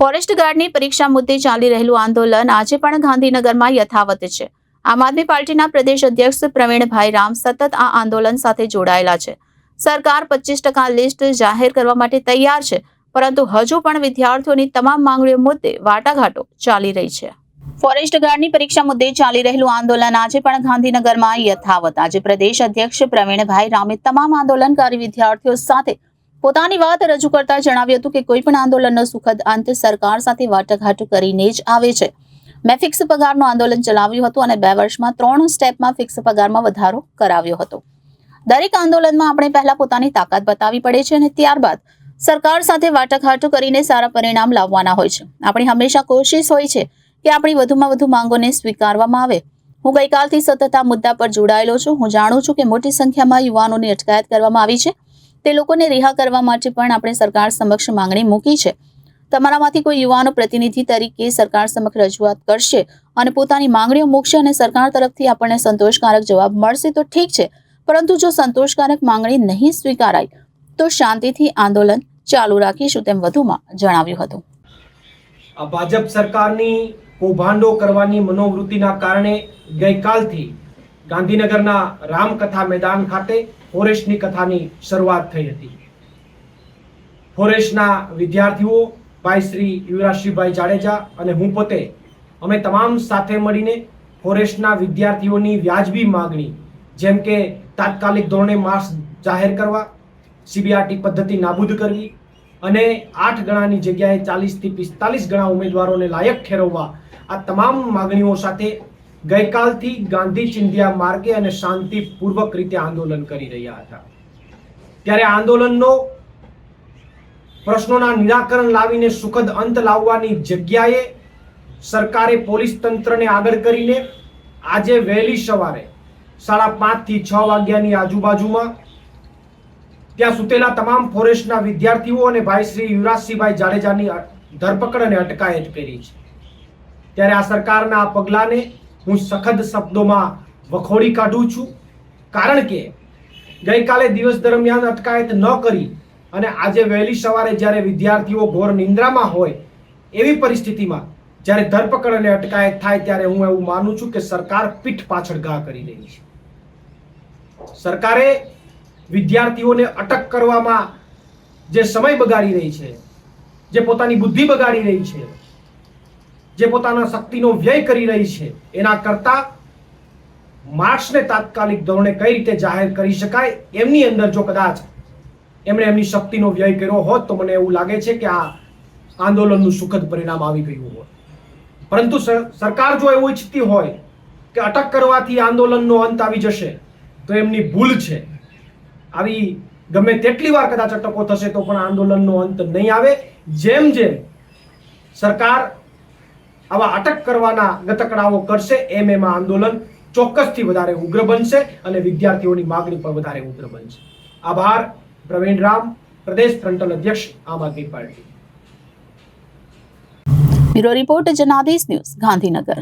Forest ગાર્ડની પરીક્ષા મુદ્દે ચાલી રહેલું આંદોલન આજે પણ ગાંધીનગરમાં યથાવત છે। આમ આદમી પાર્ટીના પ્રદેશ અધ્યક્ષ પ્રવીણભાઈ રામ સતત આ આંદોલન સાથે જોડાયેલા છે। સરકાર 25% લિસ્ટ જાહેર કરવા માટે તૈયાર છે, પરંતુ હજુ પણ વિદ્યાર્થીઓની તમામ માંગણીઓ મુદ્દે વાટાઘાટો ચાલી રહી છે। ફોરેસ્ટ ગાર્ડની પરીક્ષા મુદ્દે ચાલી રહેલું આંદોલન આજે પણ ગાંધીનગરમાં યથાવત। આજે પ્રદેશ અધ્યક્ષ પ્રવીણભાઈ રામે તમામ આંદોલનકારી વિદ્યાર્થીઓ સાથે પોતાની વાત રજૂ કરતા જણાવ્યું હતું કે કોઈ પણ આંદોલનનો સુખદ અંત સરકાર સાથે વાટાઘાટ કરીને જ આવે છે। મેં ફિક્સ પગારનું આંદોલન ચલાવ્યું હતું અને 2 વર્ષમાં 3 સ્ટેપમાં ફિક્સ પગારમાં વધારો કરાવ્યો હતો। દરેક આંદોલનમાં આપણે પહેલા પોતાની તાકાત બતાવવી પડે છે અને ત્યારબાદ સરકાર સાથે વાટાઘાટ કરીને સારા પરિણામ લાવવાના હોય છે। આપણી હંમેશા કોશિશ હોય છે કે આપણી વધુમાં વધુ માંગોને સ્વીકારવામાં આવે। હું ગઈકાલથી સતત આ મુદ્દા પર જોડાયેલો છું। હું જાણું છું કે મોટી સંખ્યામાં યુવાનોની અટકાયત કરવામાં આવી છે। તે લોકોને રિહા કરવા માટે પણ આપણે સરકાર સમક્ષ માંગણી મૂકી છે। તમારામાંથી કોઈ યુવાનો પ્રતિનિધિ તરીકે સરકાર સમક્ષ રજૂઆત કરશે અને પોતાની માંગણીઓ મૂકશે અને સરકાર તરફથી આપણને સંતોષકારક જવાબ મળશે તો ઠીક છે, પરંતુ જો સંતોષકારક માંગણી નહીં સ્વીકારાય તો શાંતિથી આંદોલન ચાલુ રાખીશું, તેમ વધુમાં જણાવ્યું હતું। આ ભાજપ સરકારની કૌભાંડો કરવાની મનોવૃત્તિના કારણે ગઈકાલથી ગાંધીનગરના રામકથા મેદાન ખાતે ફોરેસ્ટની કથાની શરૂઆત થઈ હતી। ફોરેસ્ટના વિદ્યાર્થીઓ ભાઈ શ્રી યુવરાજસિંહભાઈ જાડેજા અને હું પોતે અમે તમામ સાથે મળીને ફોરેસ્ટના વિદ્યાર્થીઓની વ્યાજબી માંગણી, જેમ કે તાત્કાલિક ધોરણે માર્ક્સ જાહેર કરવા, સીબીઆરટી પદ્ધતિ નાબૂદ કરવી અને 8 ગણાની જગ્યાએ 40 થી 45 ગણા ઉમેદવારોને લાયક ઠેરવવા, આ તમામ માંગણીઓ સાથે ગઈકાલથી ગાંધી ચિંધ્યા માર્ગે અને શાંતિપૂર્વક રીતે આંદોલન કરી રહ્યા હતા। ત્યારે આંદોલનનો પ્રશ્નોના નિરાકરણ લાવીને સુખદ અંત લાવવાની જગ્યાએ સરકારે પોલીસ તંત્રને આગળ કરીને આજે વહેલી સવારે 5:30 થી 6 વાગ્યાની આજુબાજુમાં ત્યાં સુતેલા તમામ ફોરેસ્ટના વિદ્યાર્થીઓ અને ભાઈ શ્રી યુવરાજસિંહભાઈ જાડેજાની ધરપકડ અને અટકાયત કરી છે। ત્યારે આ સરકારના આ પગલાને હું સખત શબ્દોમાં વખોડી કાઢું છું, કારણ કે ગઈકાલે દિવસ દરમિયાન અટકાયત ન કરી અને આજે વહેલી સવારે જ્યારે વિદ્યાર્થીઓ ઘોર નિંદ્રામાં હોય એવી પરિસ્થિતિમાં જ્યારે ધરપકડ અને અટકાયત થાય ત્યારે હું એવું માનું છું કે સરકાર પીઠ પાછળ ઘા કરી રહી છે। સરકારે વિદ્યાર્થીઓને અટક કરવામાં જે સમય બગાડી રહી છે, જે પોતાની બુદ્ધિ બગાડી રહી છે, જે પોતાના શક્તિનો વ્યય કરી રહી છે, એના કરતા માર્ક્સને તાત્કાલિક ધોરણે કઈ રીતે જાહેર કરી શકાય એમની અંદર જો કદાચ એમણે એમની શક્તિનો વ્યય કર્યો હોત તો મને એવું લાગે છે કે આ આંદોલનનું સુખદ પરિણામ આવી ગયું હોત। પરંતુ સરકાર જો એવું ઈચ્છતી હોય કે અટક કરવાથી આંદોલનનો અંત આવી જશે તો એમની ભૂલ છે। આવી ગમે તેટલી વાર કદાચ અટકો થશે તો પણ આંદોલનનો અંત નહીં આવે। જેમ જેમ સરકાર આવા અટક કરવાના ગતકડાઓ કરશે એમ એમાં આંદોલન ચોક્કસથી વધારે ઉગ્ર બનશે અને વિદ્યાર્થીઓની માગણી પણ વધારે ઉગ્ર બનશે। આભાર। પ્રવીણ રામ, પ્રદેશ ફ્રન્ટલ અધ્યક્ષ, Aam Aadmi party. Bureau report, Janadesh news, Gandhinagar.